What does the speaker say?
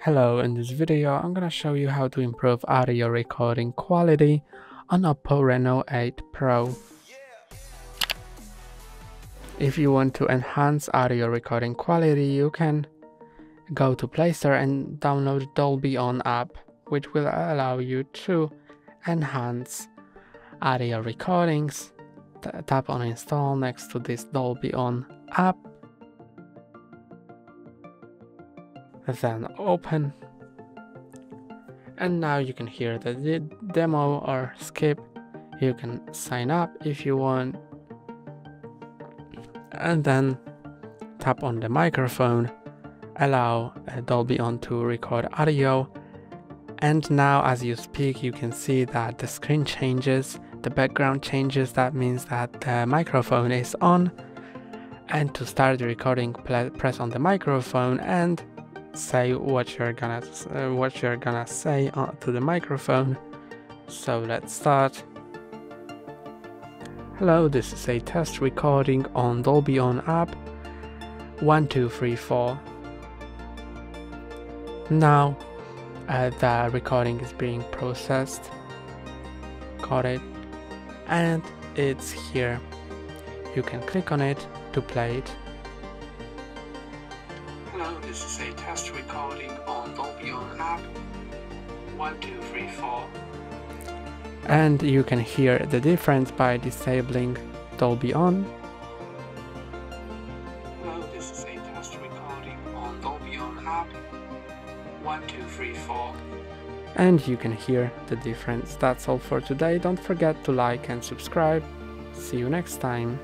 Hello, in this video I'm gonna show you how to improve audio recording quality on Oppo Reno8 Pro. If you want to enhance audio recording quality, you can go to Play Store and download Dolby On app, which will allow you to enhance audio recordings. Tap on install next to this Dolby On app. Then open, and now you can hear the demo or skip. You can sign up if you want, and then tap on the microphone, allow Dolby On to record audio, and now as you speak you can see that the screen changes, the background changes. That means that the microphone is on, and to start the recording press on the microphone and say what you're gonna say to the microphone. So let's start. Hello, this is a test recording on Dolby On app 1 2 3 4. Now the recording is being processed. Got it, and it's here. You can click on it to play it. Hello, this is a test recording on Dolby On app 1 2 3 4. And you can hear the difference by disabling Dolby On. Hello, this is a test recording on Dolby On app 1 2 3 4. And you can hear the difference. That's all for today. Don't forget to like and subscribe. See you next time.